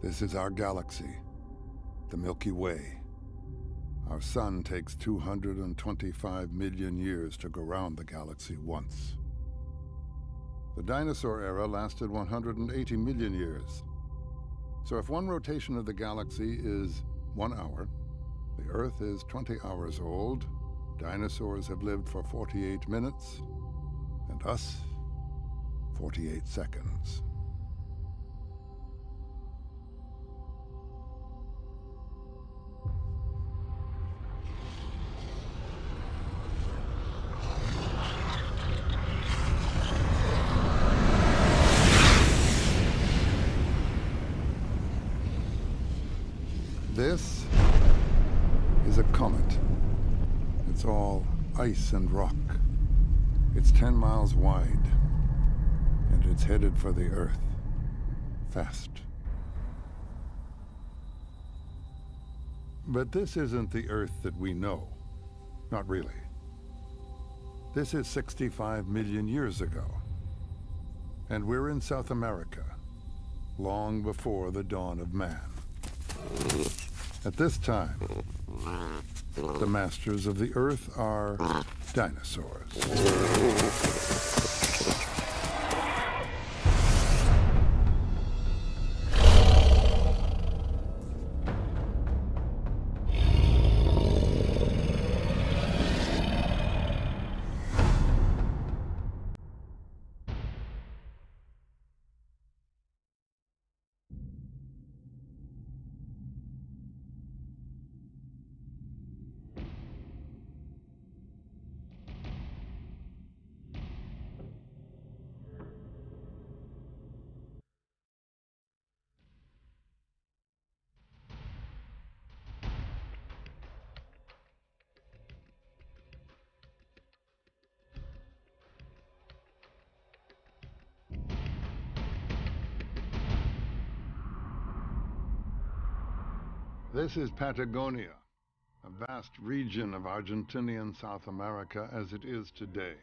This is our galaxy, the Milky Way. Our sun takes 225 million years to go round the galaxy once. The dinosaur era lasted 180 million years. So if one rotation of the galaxy is 1 hour, the Earth is 20 hours old, dinosaurs have lived for 48 minutes, and us, 48 seconds. This is a comet. It's all ice and rock. It's 10 miles wide, and it's headed for the Earth, fast. But this isn't the Earth that we know. Not really. This is 65 million years ago. And we're in South America, long before the dawn of man. At this time, the masters of the Earth are dinosaurs. This is Patagonia, a vast region of Argentinian South America as it is today.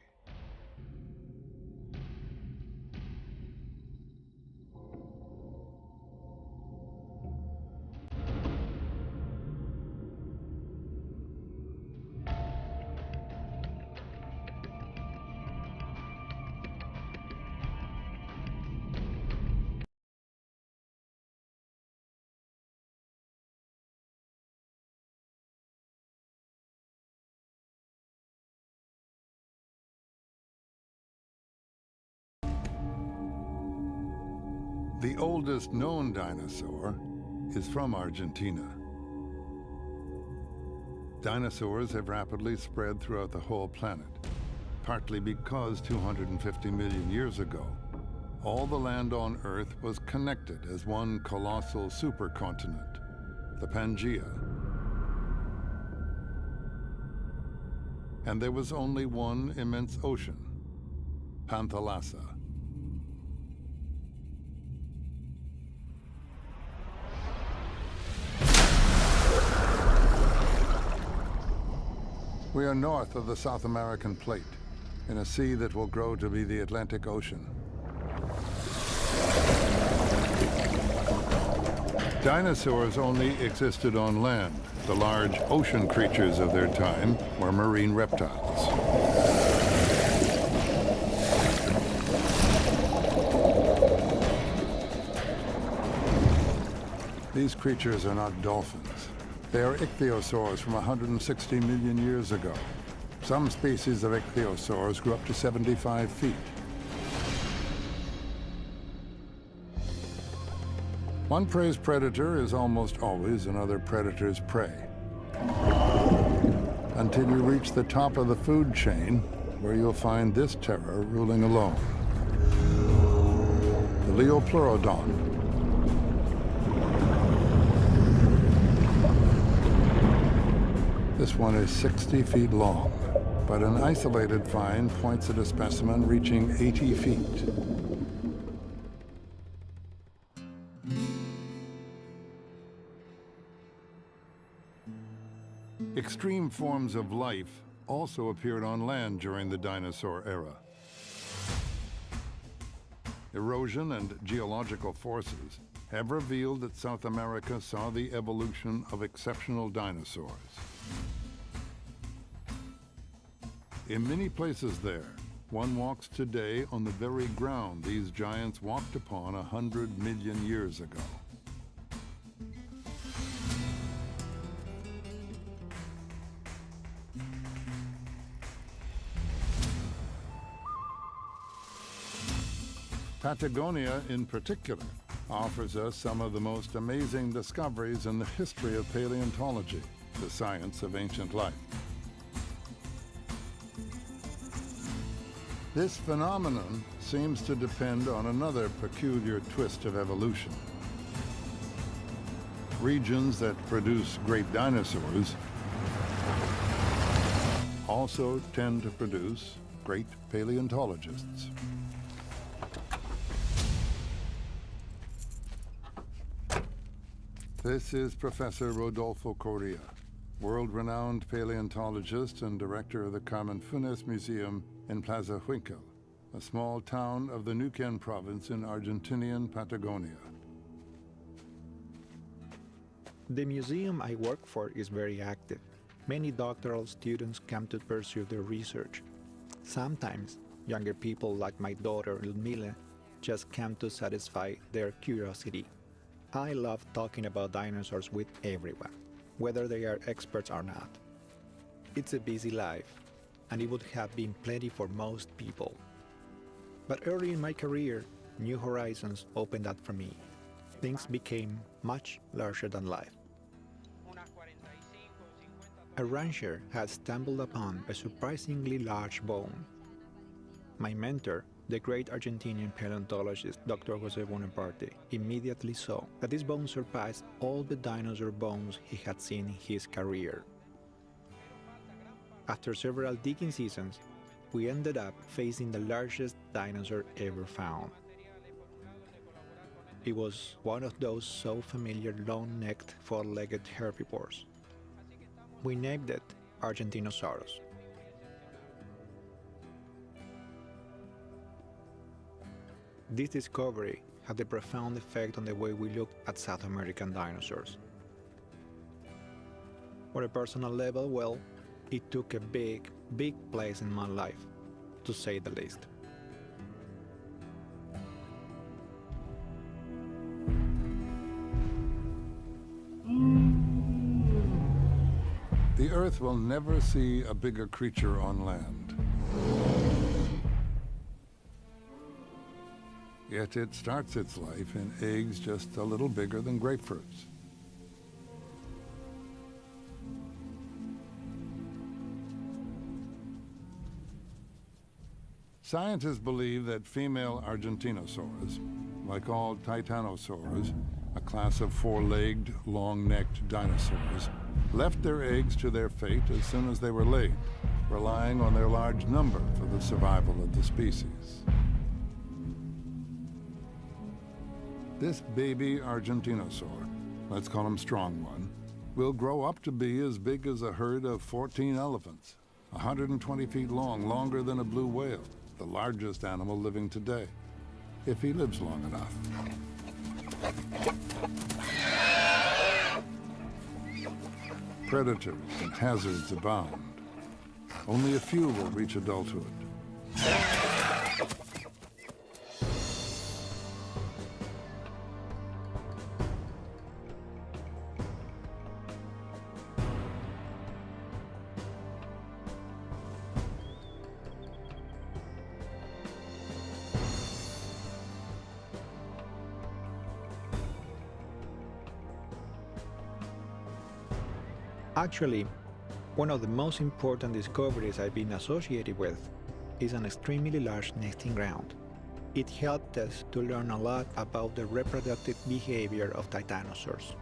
The oldest known dinosaur is from Argentina. Dinosaurs have rapidly spread throughout the whole planet, partly because 250 million years ago, all the land on Earth was connected as one colossal supercontinent, the Pangaea. And there was only one immense ocean, Panthalassa. We are north of the South American plate, in a sea that will grow to be the Atlantic Ocean. Dinosaurs only existed on land. The large ocean creatures of their time were marine reptiles. These creatures are not dolphins. They are ichthyosaurs from 160 million years ago. Some species of ichthyosaurs grew up to 75 feet. One prey's predator is almost always another predator's prey. Until you reach the top of the food chain, where you'll find this terror ruling alone. The Leopleurodon. This one is 60 feet long, but an isolated find points at a specimen reaching 80 feet. Extreme forms of life also appeared on land during the dinosaur era. Erosion and geological forces have revealed that South America saw the evolution of exceptional dinosaurs. In many places there, one walks today on the very ground these giants walked upon 100 million years ago. Patagonia, in particular, offers us some of the most amazing discoveries in the history of paleontology, the science of ancient life. This phenomenon seems to depend on another peculiar twist of evolution. Regions that produce great dinosaurs also tend to produce great paleontologists. This is Professor Rodolfo Correa, world-renowned paleontologist and director of the Carmen Funes Museum in Plaza Huincal, a small town of the Neuquén province in Argentinian Patagonia. The museum I work for is very active. Many doctoral students come to pursue their research. Sometimes, younger people like my daughter Ludmila just come to satisfy their curiosity. I love talking about dinosaurs with everyone, whether they are experts or not. It's a busy life, and it would have been plenty for most people. But early in my career, new horizons opened up for me. Things became much larger than life. A rancher had stumbled upon a surprisingly large bone. My mentor, the great Argentinian paleontologist Dr. José Bonaparte, immediately saw that this bone surpassed all the dinosaur bones he had seen in his career. After several digging seasons, we ended up facing the largest dinosaur ever found. It was one of those so familiar long-necked, four-legged herbivores. We named it Argentinosaurus. This discovery had a profound effect on the way we looked at South American dinosaurs. On a personal level, well, it took a big place in my life, to say the least. The Earth will never see a bigger creature on land. Yet it starts its life in eggs just a little bigger than grapefruits. Scientists believe that female Argentinosaurs, like all titanosaurs, a class of four-legged, long-necked dinosaurs, left their eggs to their fate as soon as they were laid, relying on their large number for the survival of the species. This baby Argentinosaur, let's call him Strong One, will grow up to be as big as a herd of 14 elephants, 120 feet long, longer than a blue whale, the largest animal living today, if he lives long enough. Predators and hazards abound. Only a few will reach adulthood. Actually, one of the most important discoveries I've been associated with is an extremely large nesting ground. It helped us to learn a lot about the reproductive behavior of titanosaurs.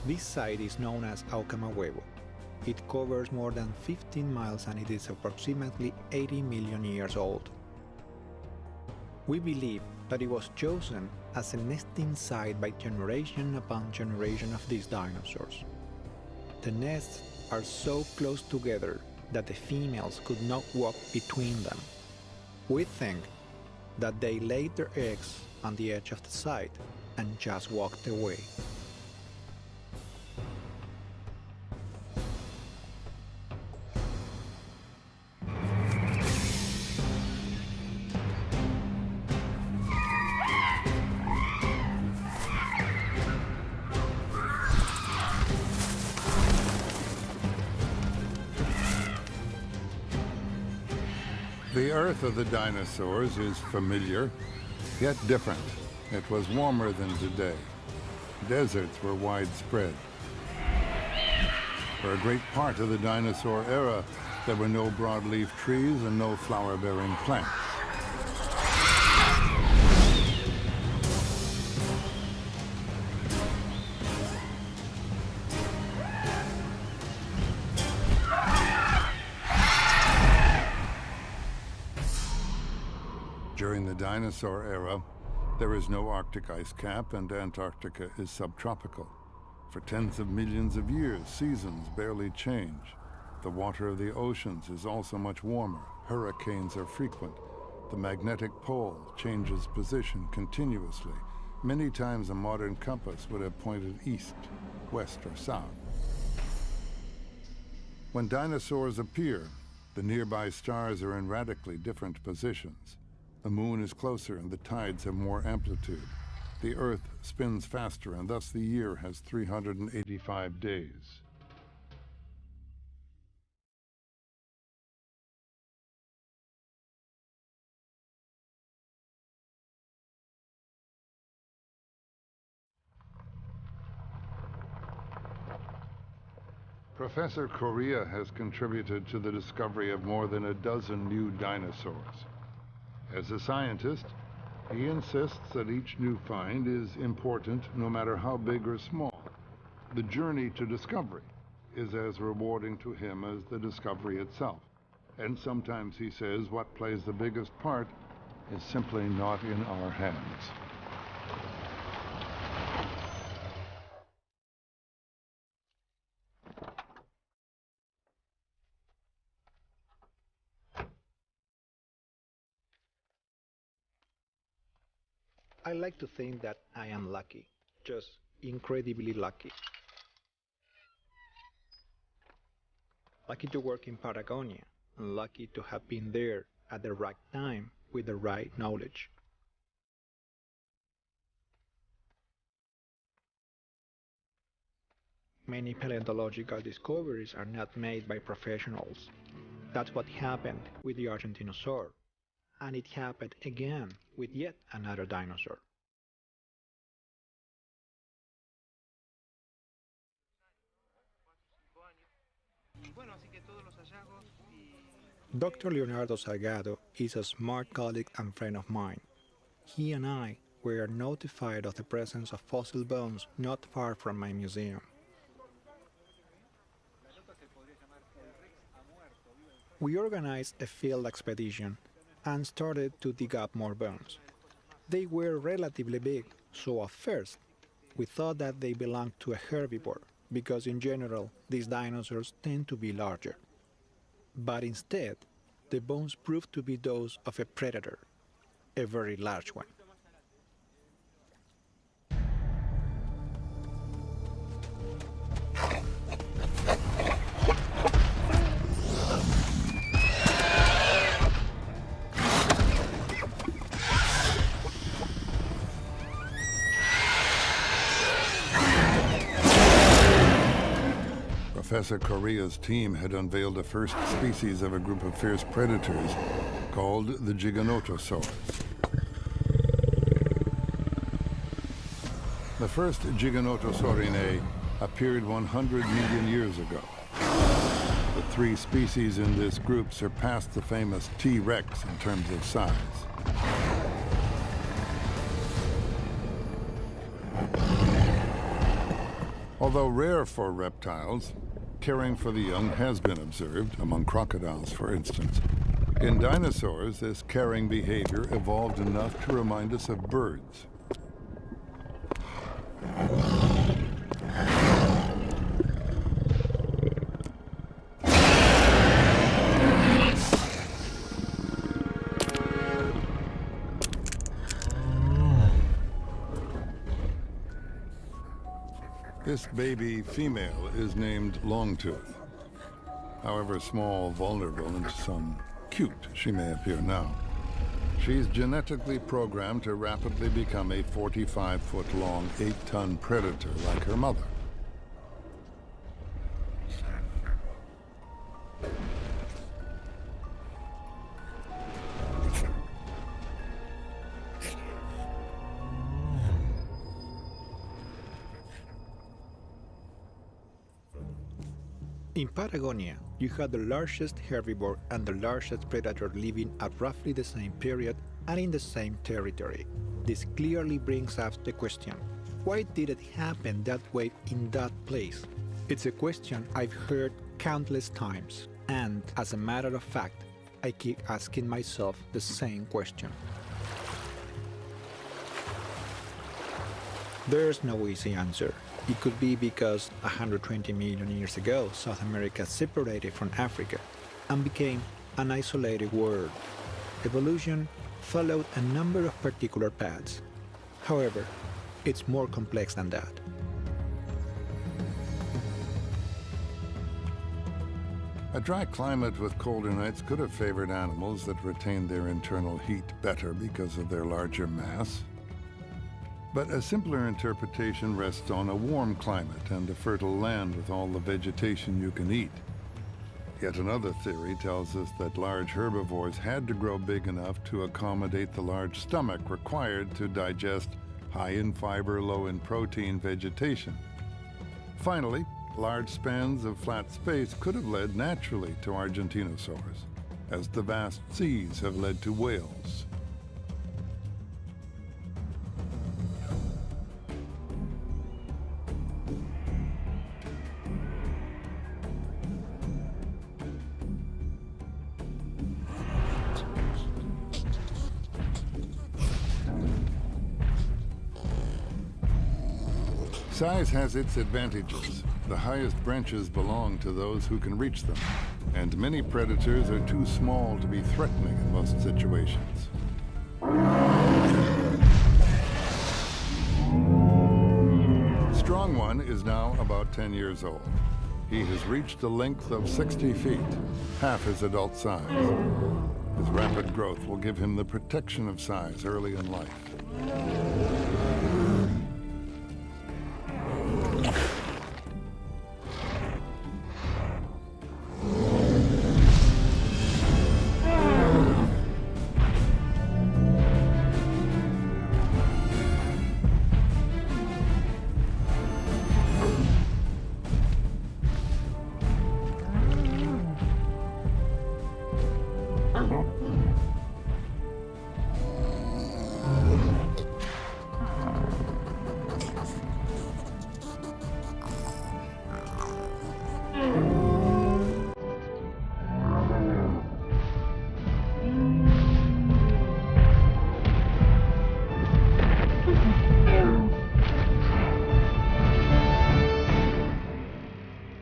This site is known as Aucamahuevo. It covers more than 15 miles and it is approximately 80 million years old. We believe that it was chosen as a nesting site by generation upon generation of these dinosaurs. The nests are so close together that the females could not walk between them. We think that they laid their eggs on the edge of the site and just walked away. The Earth of the dinosaurs is familiar, yet different. It was warmer than today. Deserts were widespread. For a great part of the dinosaur era, there were no broadleaf trees and no flower-bearing plants. During the dinosaur era, there is no Arctic ice cap and Antarctica is subtropical. For tens of millions of years, seasons barely change. The water of the oceans is also much warmer. Hurricanes are frequent. The magnetic pole changes position continuously. Many times a modern compass would have pointed east, west, or south. When dinosaurs appear, the nearby stars are in radically different positions. The moon is closer and the tides have more amplitude. The Earth spins faster and thus the year has 385 days. Professor Correa has contributed to the discovery of more than a dozen new dinosaurs. As a scientist, he insists that each new find is important no matter how big or small. The journey to discovery is as rewarding to him as the discovery itself. And sometimes he says what plays the biggest part is simply not in our hands. I like to think that I am lucky, just incredibly lucky. Lucky to work in Patagonia, and lucky to have been there at the right time with the right knowledge. Many paleontological discoveries are not made by professionals. That's what happened with the Argentinosaur. And it happened again with yet another dinosaur. Dr. Leonardo Salgado is a smart colleague and friend of mine. He and I were notified of the presence of fossil bones not far from my museum. We organized a field expedition and started to dig up more bones. They were relatively big, so at first we thought that they belonged to a herbivore, because in general these dinosaurs tend to be larger. But instead, the bones proved to be those of a predator, a very large one. Professor Correa's team had unveiled the first species of a group of fierce predators called the Giganotosaurs. The first Giganotosaurinae appeared 100 million years ago. The three species in this group surpassed the famous T-Rex in terms of size. Although rare for reptiles, caring for the young has been observed, among crocodiles, for instance. In dinosaurs, this caring behavior evolved enough to remind us of birds. This baby female is named Longtooth. However small, vulnerable, and some cute she may appear now, she's genetically programmed to rapidly become a 45-foot-long, 8-ton predator like her mother. In Patagonia, you have the largest herbivore and the largest predator living at roughly the same period and in the same territory. This clearly brings up the question, why did it happen that way in that place? It's a question I've heard countless times, and as a matter of fact, I keep asking myself the same question. There's no easy answer. It could be because 120 million years ago, South America separated from Africa and became an isolated world. Evolution followed a number of particular paths. However, it's more complex than that. A dry climate with colder nights could have favored animals that retained their internal heat better because of their larger mass. But a simpler interpretation rests on a warm climate and a fertile land with all the vegetation you can eat. Yet another theory tells us that large herbivores had to grow big enough to accommodate the large stomach required to digest high in fiber, low in protein vegetation. Finally, large spans of flat space could have led naturally to Argentinosaurs, as the vast seas have led to whales. Size has its advantages. The highest branches belong to those who can reach them, and many predators are too small to be threatening in most situations. Strong One is now about 10 years old. He has reached a length of 60 feet, half his adult size. His rapid growth will give him the protection of size early in life.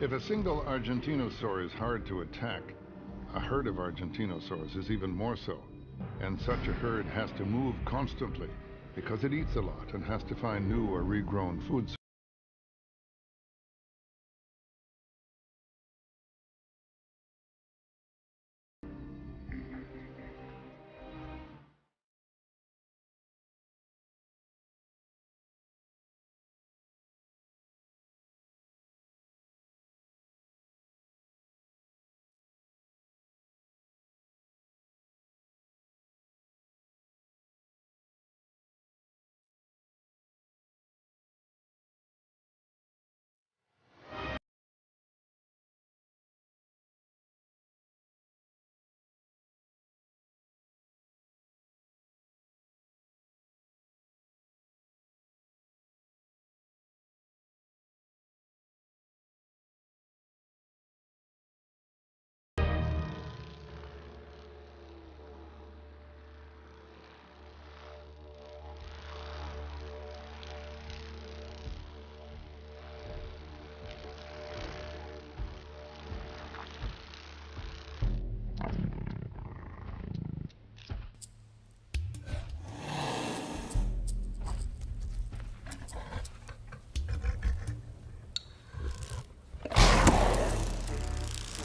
If a single Argentinosaur is hard to attack, a herd of Argentinosaurs is even more so. And such a herd has to move constantly because it eats a lot and has to find new or regrown food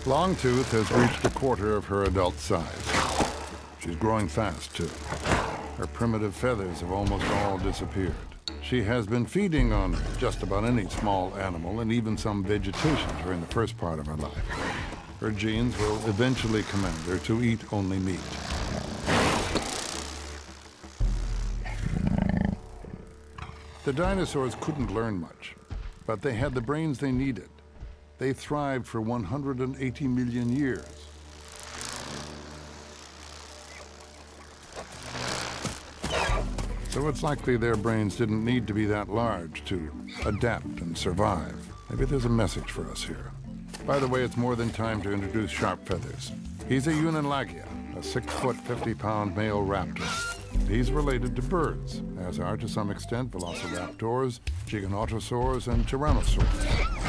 Longtooth has reached a quarter of her adult size. She's growing fast, too. Her primitive feathers have almost all disappeared. She has been feeding on just about any small animal and even some vegetation during the first part of her life. Her genes will eventually command her to eat only meat. The dinosaurs couldn't learn much, but they had the brains they needed. They thrived for 180 million years. So it's likely their brains didn't need to be that large to adapt and survive. Maybe there's a message for us here. By the way, it's more than time to introduce Sharp Feathers. He's a Unalagia, a 6-foot, 50-pound male raptor. He's related to birds, as are to some extent velociraptors, giganotosaurs, and tyrannosaurs.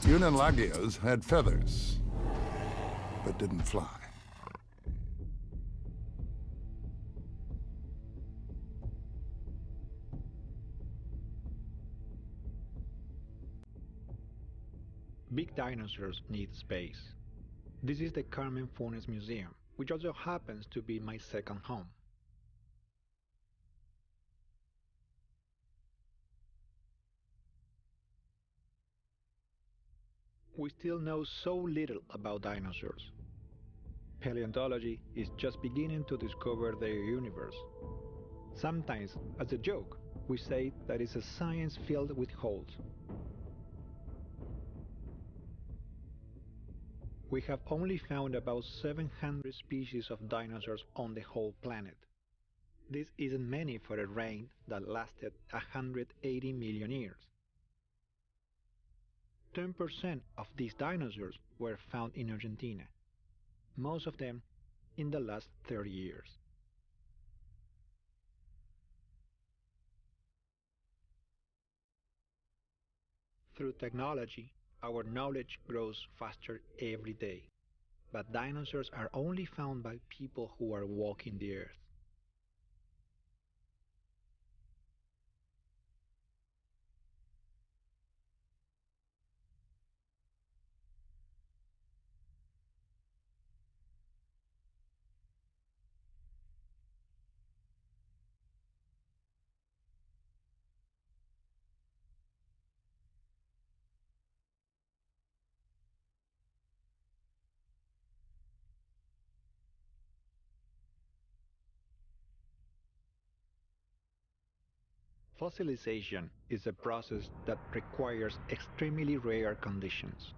Unalagias had feathers, but didn't fly. Big dinosaurs need space. This is the Carmen Funes Museum, which also happens to be my second home. We still know so little about dinosaurs. Paleontology is just beginning to discover their universe. Sometimes, as a joke, we say that it's a science filled with holes. We have only found about 700 species of dinosaurs on the whole planet. This isn't many for a reign that lasted 180 million years. 10% of these dinosaurs were found in Argentina, most of them in the last 30 years. Through technology, our knowledge grows faster every day, but dinosaurs are only found by people who are walking the earth. Fossilization is a process that requires extremely rare conditions,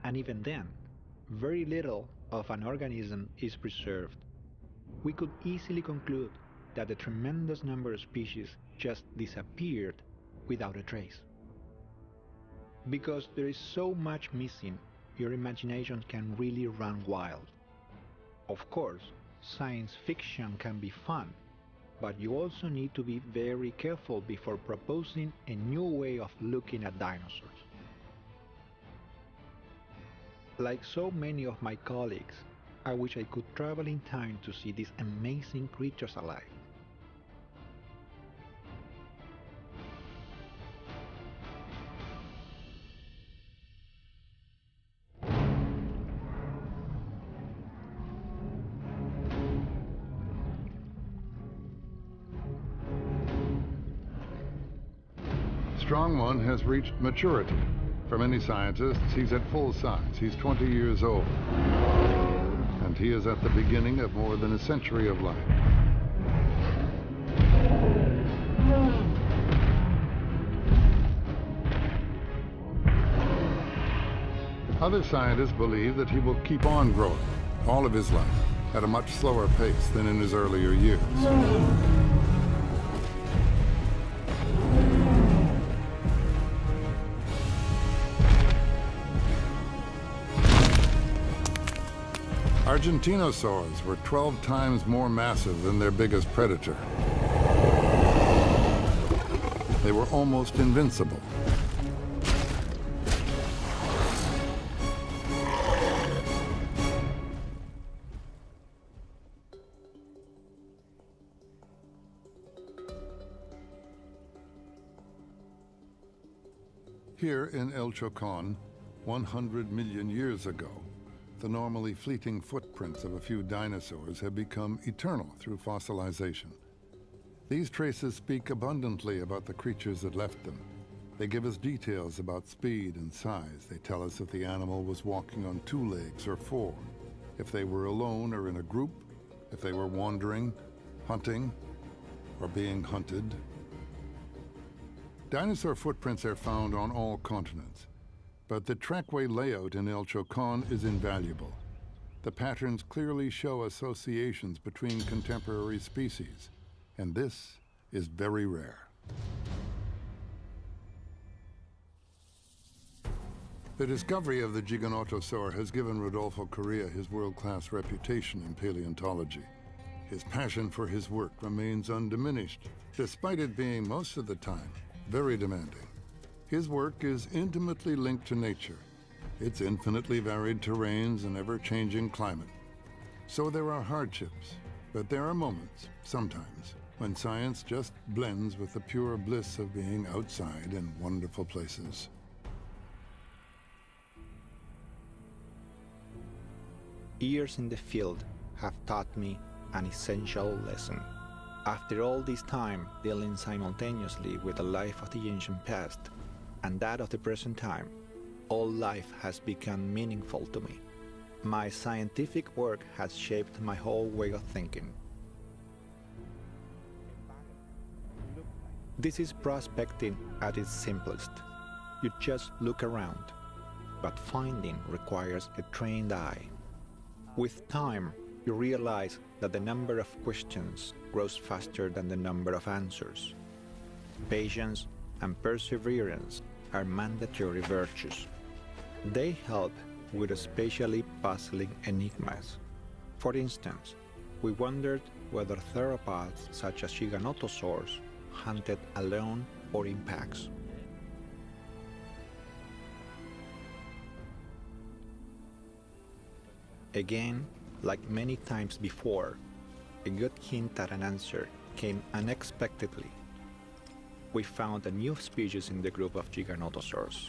and even then, very little of an organism is preserved. We could easily conclude that a tremendous number of species just disappeared without a trace. Because there is so much missing, your imagination can really run wild. Of course, science fiction can be fun, but you also need to be very careful before proposing a new way of looking at dinosaurs. Like so many of my colleagues, I wish I could travel in time to see these amazing creatures alive. Strong One has reached maturity. For many scientists, he's at full size. He's 20 years old. And he is at the beginning of more than a century of life. Other scientists believe that he will keep on growing all of his life at a much slower pace than in his earlier years. Argentinosaurs were 12 times more massive than their biggest predator. They were almost invincible. Here in El Chocón, 100 million years ago, the normally fleeting footprints of a few dinosaurs have become eternal through fossilization. These traces speak abundantly about the creatures that left them. They give us details about speed and size. They tell us if the animal was walking on 2 legs or 4, if they were alone or in a group, if they were wandering, hunting, or being hunted. Dinosaur footprints are found on all continents, but the trackway layout in El Chocón is invaluable. The patterns clearly show associations between contemporary species, and this is very rare. The discovery of the Giganotosaur has given Rodolfo Correa his world-class reputation in paleontology. His passion for his work remains undiminished, despite it being most of the time very demanding. His work is intimately linked to nature, its infinitely varied terrains and ever-changing climate. So there are hardships, but there are moments, sometimes, when science just blends with the pure bliss of being outside in wonderful places. Years in the field have taught me an essential lesson. After all this time dealing simultaneously with the life of the ancient past and that of the present time, all life has become meaningful to me. My scientific work has shaped my whole way of thinking. This is prospecting at its simplest. You just look around, but finding requires a trained eye. With time, you realize that the number of questions grows faster than the number of answers. Patience and perseverance are mandatory virtues. They help with especially puzzling enigmas. For instance, we wondered whether theropods such as giganotosaurs hunted alone or in packs. Again, like many times before, a good hint at an answer came unexpectedly. We found a new species in the group of giganotosaurs.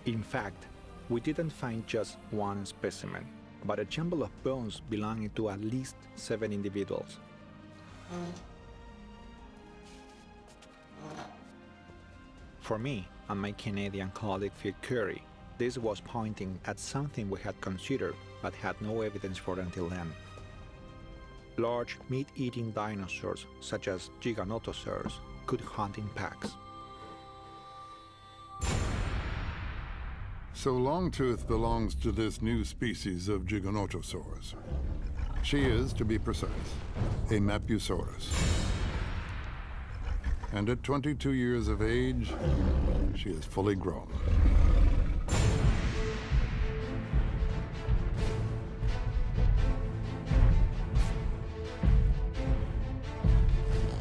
In fact, we didn't find just one specimen, but a jumble of bones belonging to at least 7 individuals. For me and my Canadian colleague Phil Curry, this was pointing at something we had considered but had no evidence for until then. Large meat-eating dinosaurs such as giganotosaurs could hunt in packs. So Longtooth belongs to this new species of giganotosaurs. She is, to be precise, a Mapusaurus. And at 22 years of age, she is fully grown.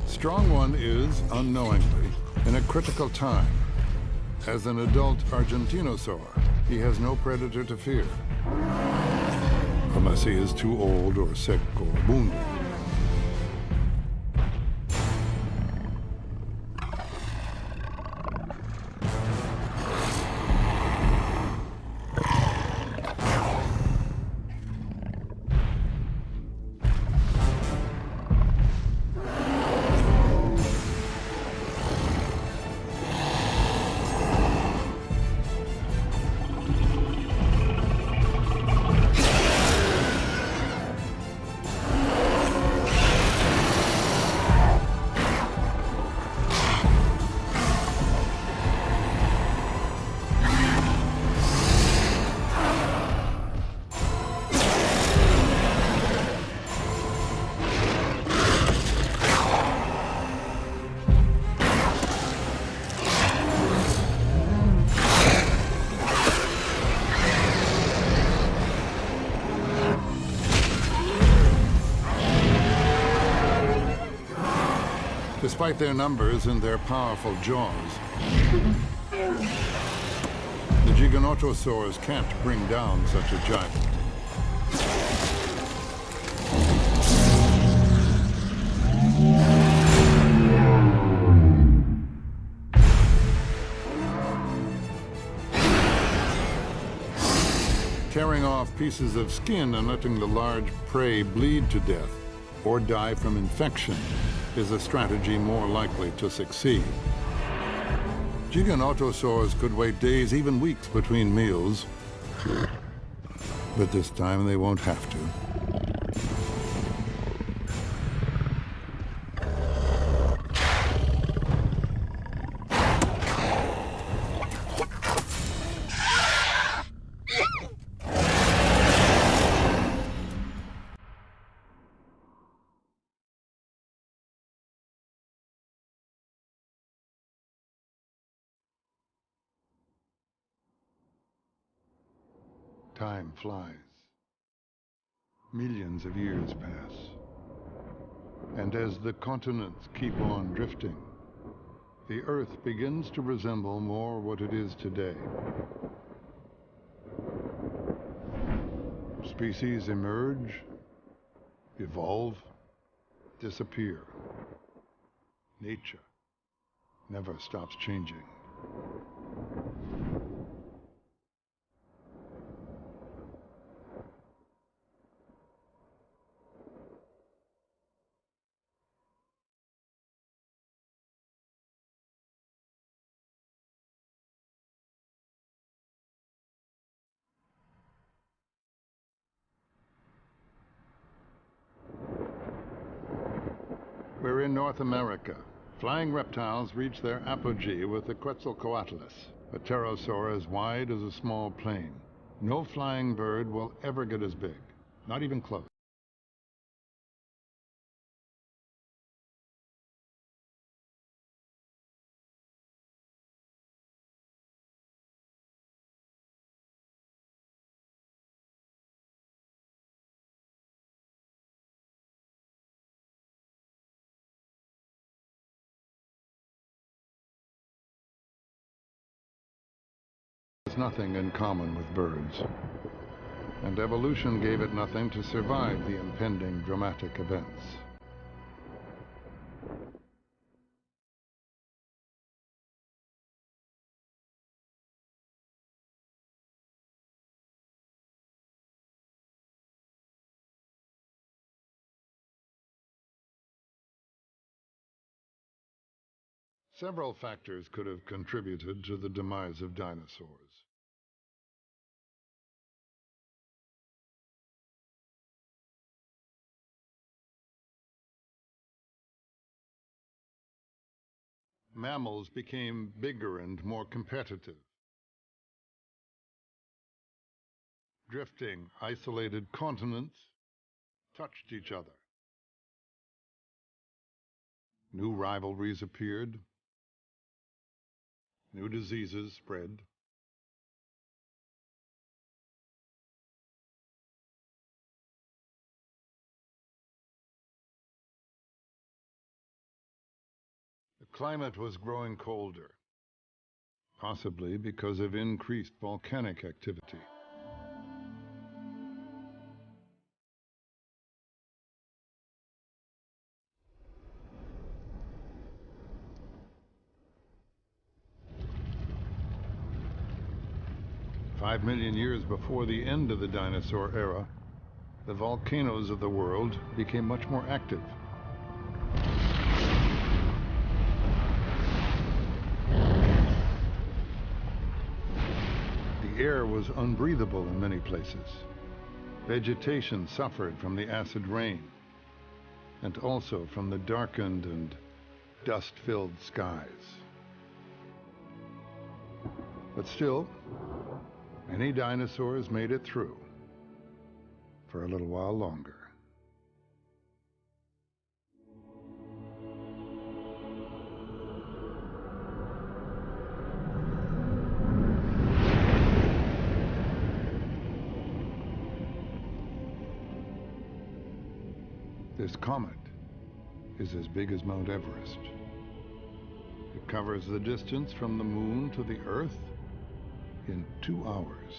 Strong One is, unknowingly, in a critical time. As an adult Argentinosaur, he has no predator to fear, unless he is too old or sick or wounded. Despite their numbers and their powerful jaws, the giganotosaurs can't bring down such a giant. Tearing off pieces of skin and letting the large prey bleed to death or die from infection is a strategy more likely to succeed. Giganotosaurs could wait days, even weeks between meals, but this time they won't have to. Time flies. Millions of years pass. And as the continents keep on drifting, the Earth begins to resemble more what it is today. Species emerge, evolve, disappear. Nature never stops changing. We're in North America. Flying reptiles reach their apogee with the Quetzalcoatlus, a pterosaur as wide as a small plane. No flying bird will ever get as big, not even close. Has nothing in common with birds, and evolution gave it nothing to survive the impending dramatic events. Several factors could have contributed to the demise of dinosaurs. Mammals became bigger and more competitive. Drifting, isolated continents touched each other. New rivalries appeared. New diseases spread. The climate was growing colder, possibly because of increased volcanic activity. Five million years before the end of the dinosaur era, the volcanoes of the world became much more active. The air was unbreathable in many places. Vegetation suffered from the acid rain, and also from the darkened and dust-filled skies. But still, many dinosaurs made it through for a little while longer. This comet is as big as Mount Everest. It covers the distance from the moon to the Earth in 2 hours.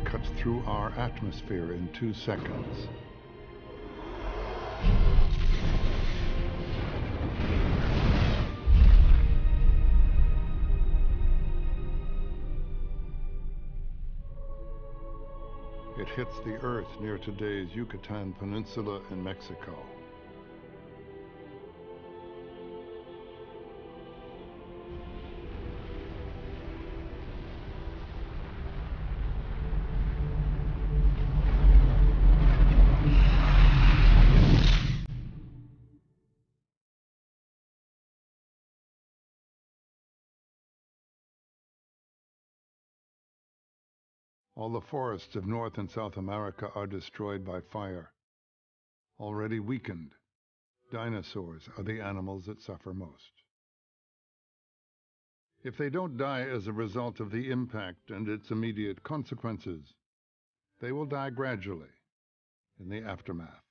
Cuts through our atmosphere in 2 seconds. hits the Earth near today's Yucatan Peninsula in Mexico. All the forests of North and South America are destroyed by fire. Already weakened, dinosaurs are the animals that suffer most. If they don't die as a result of the impact and its immediate consequences, they will die gradually in the aftermath.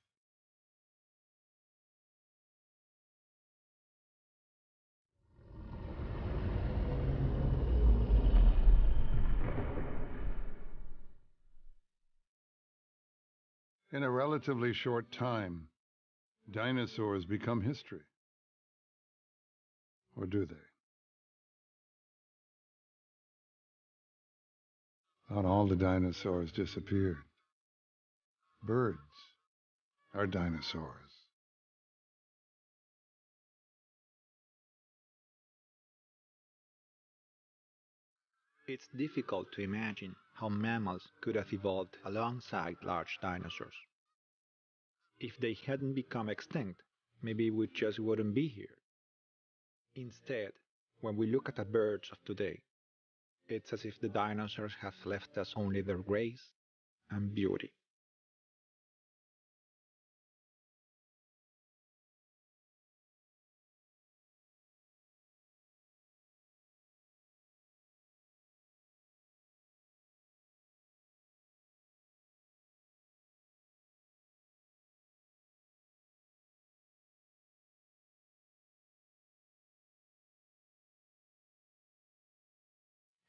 In a relatively short time, dinosaurs become history. Or do they? Not all the dinosaurs disappeared. Birds are dinosaurs. It's difficult to imagine how mammals could have evolved alongside large dinosaurs. If they hadn't become extinct, maybe we just wouldn't be here. Instead, when we look at the birds of today, it's as if the dinosaurs have left us only their grace and beauty.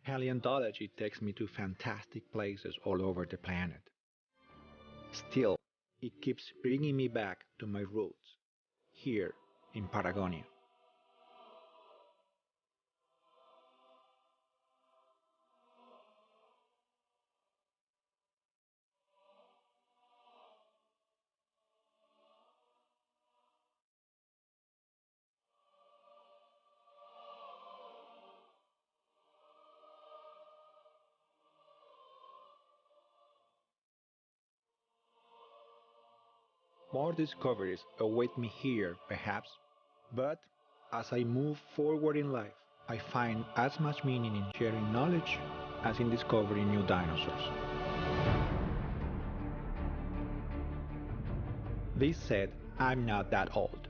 Paleontology takes me to fantastic places all over the planet. Still, it keeps bringing me back to my roots, here in Patagonia. More discoveries await me here, perhaps, but as I move forward in life, I find as much meaning in sharing knowledge as in discovering new dinosaurs. This said, I'm not that old.